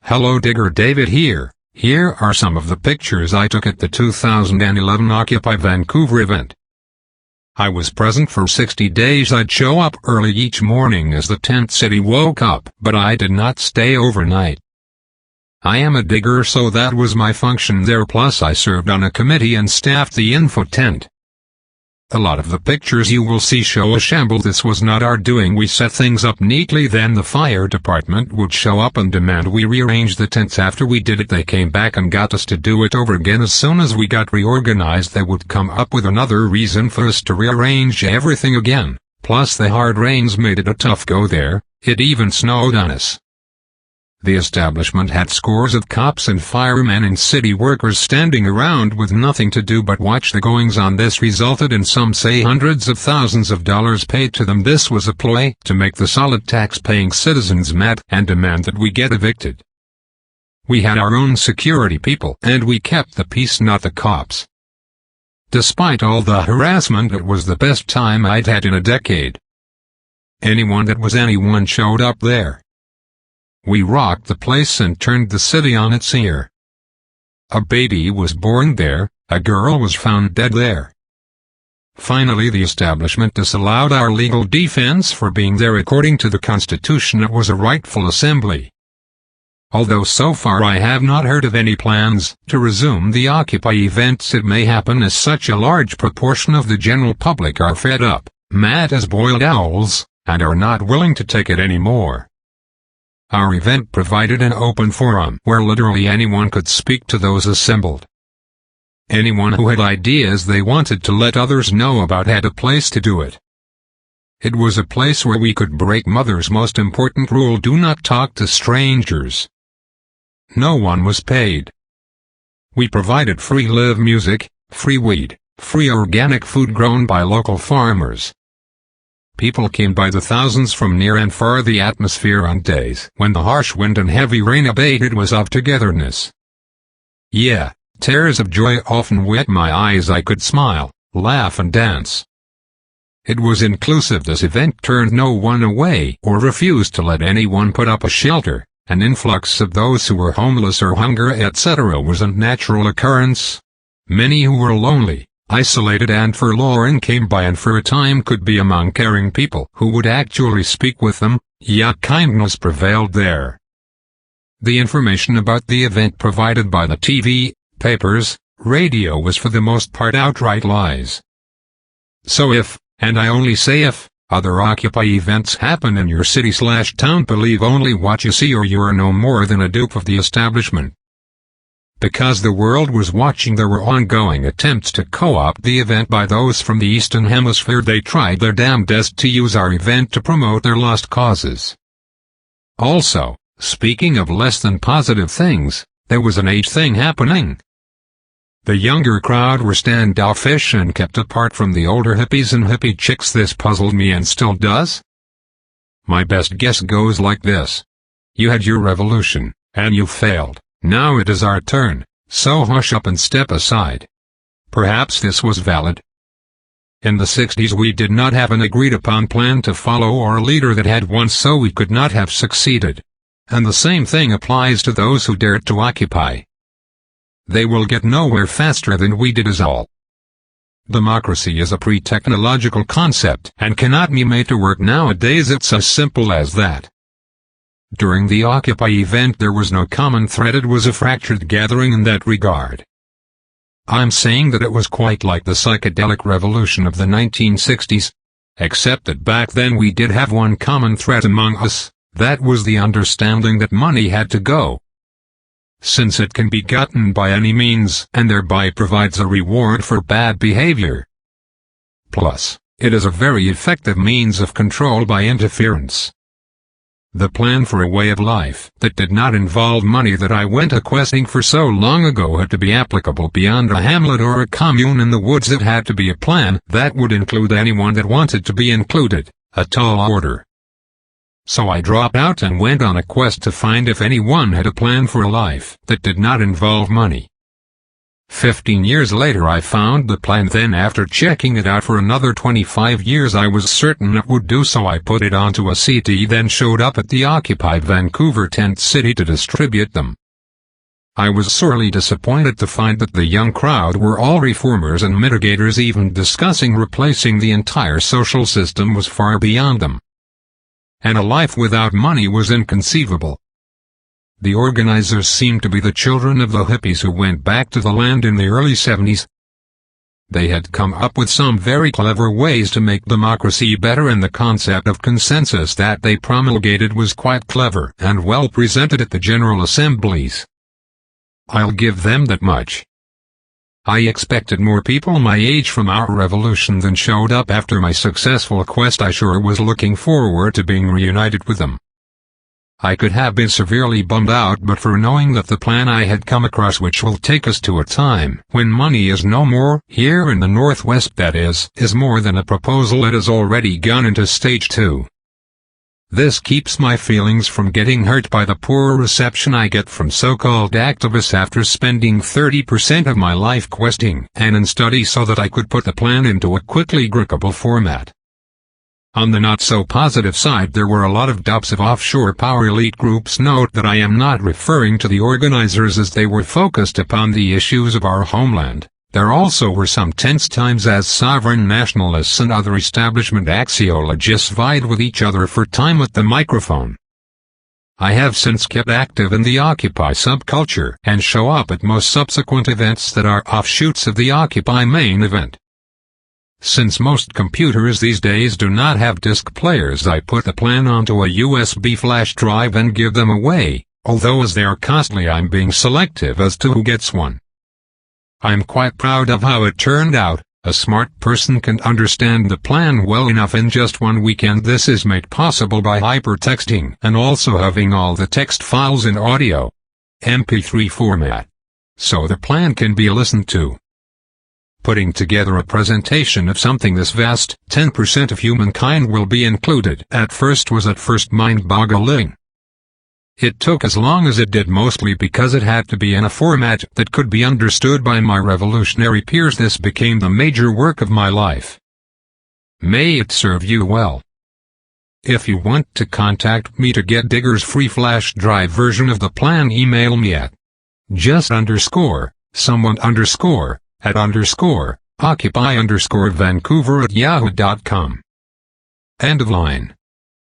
Hello Digger David here. Here are some of the pictures I took at the 2011 Occupy Vancouver event. I was present for 60 days. I'd show up early each morning as the tent city woke up, but I did not stay overnight. I am a digger, so that was my function there, plus I served on a committee and staffed the info tent. A lot of the pictures you will see show a shambles. This was not our doing. We set things up neatly, then the fire department would show up and demand we rearrange the tents. After we did it, they came back and got us to do it over again. As soon as we got reorganized, they would come up with another reason for us to rearrange everything again. Plus the hard rains made it a tough go there. It even snowed on us. The establishment had scores of cops and firemen and city workers standing around with nothing to do but watch the goings-on. This resulted in, some say, hundreds of thousands of dollars paid to them. This was a ploy to make the solid tax-paying citizens mad and demand that we get evicted. We had our own security people, and we kept the peace, not the cops. Despite all the harassment, it was the best time I'd had in a decade. Anyone showed up there. We rocked the place and turned the city on its ear. A baby was born there, a girl was found dead there. Finally, the establishment disallowed our legal defense for being there. According to the Constitution, it was a rightful assembly. Although so far I have not heard of any plans to resume the Occupy events, it may happen, as such a large proportion of the general public are fed up, mad as boiled owls, and are not willing to take it anymore. Our event provided an open forum where literally anyone could speak to those assembled. Anyone who had ideas they wanted to let others know about had a place to do it. It was a place where we could break Mother's most important rule: do not talk to strangers. No one was paid. We provided free live music, free weed, free organic food grown by local farmers. People came by the thousands from near and far. The atmosphere on days when the harsh wind and heavy rain abated was of togetherness. Yeah, tears of joy often wet my eyes. I could smile, laugh and dance. It was inclusive. This event turned no one away or refused to let anyone put up a shelter. An influx of those who were homeless or hungry, etc. was a natural occurrence. Many who were lonely, isolated and forlorn came by and for a time could be among caring people who would actually speak with them. Yet kindness prevailed there. The information about the event provided by the TV, papers, radio was for the most part outright lies. So if, and I only say if, other Occupy events happen in your city/town, believe only what you see, or you are no more than a dupe of the establishment. Because the world was watching, there were ongoing attempts to co-opt the event by those from the Eastern Hemisphere. They tried their damnedest to use our event to promote their lost causes. Also, speaking of less than positive things, there was an age thing happening. The younger crowd were standoffish and kept apart from the older hippies and hippie chicks. This puzzled me and still does. My best guess goes like this: you had your revolution, and you failed. Now it is our turn, so hush up and step aside. Perhaps this was valid. In the 60s we did not have an agreed-upon plan to follow or a leader that had one, so we could not have succeeded. And the same thing applies to those who dared to occupy. They will get nowhere faster than we did is all. Democracy is a pre-technological concept and cannot be made to work nowadays. It's as simple as that. During the Occupy event there was no common thread. It was a fractured gathering in that regard. I'm saying that it was quite like the psychedelic revolution of the 1960s, except that back then we did have one common thread among us. That was the understanding that money had to go, since it can be gotten by any means and thereby provides a reward for bad behavior. Plus, it is a very effective means of control by interference. The plan for a way of life that did not involve money that I went a-questing for so long ago had to be applicable beyond a hamlet or a commune in the woods. It had to be a plan that would include anyone that wanted to be included, a tall order. So I dropped out and went on a quest to find if anyone had a plan for a life that did not involve money. 15 years later I found the plan, then after checking it out for another 25 years I was certain it would do so. I put it onto a CD, then showed up at the Occupy Vancouver Tent City to distribute them. I was sorely disappointed to find that the young crowd were all reformers and mitigators. Even discussing replacing the entire social system was far beyond them. And a life without money was inconceivable. The organizers seemed to be the children of the hippies who went back to the land in the early 70s. They had come up with some very clever ways to make democracy better, and the concept of consensus that they promulgated was quite clever and well presented at the General Assemblies. I'll give them that much. I expected more people my age from our revolution than showed up after my successful quest. I sure was looking forward to being reunited with them. I could have been severely bummed out but for knowing that the plan I had come across, which will take us to a time when money is no more, here in the Northwest that is more than a proposal. It has already gone into stage 2. This keeps my feelings from getting hurt by the poor reception I get from so-called activists after spending 30% of my life questing and in study so that I could put the plan into a quickly grippable format. On the not-so-positive side, there were a lot of dupes of offshore power elite groups. Note that I am not referring to the organizers, as they were focused upon the issues of our homeland. There also were some tense times as sovereign nationalists and other establishment axiologists vied with each other for time at the microphone. I have since kept active in the Occupy subculture and show up at most subsequent events that are offshoots of the Occupy main event. Since most computers these days do not have disc players, I put the plan onto a USB flash drive and give them away, although as they are costly I'm being selective as to who gets one. I'm quite proud of how it turned out. A smart person can understand the plan well enough in just one weekend. This is made possible by hypertexting and also having all the text files in audio MP3 format, so the plan can be listened to. Putting together a presentation of something this vast, 10% of humankind will be included, at first mind-boggling. It took as long as it did mostly because it had to be in a format that could be understood by my revolutionary peers. This became the major work of my life. May it serve you well. If you want to contact me to get Digger's free flash drive version of the plan, email me at @occupy_Vancouver@yahoo.com. End of line.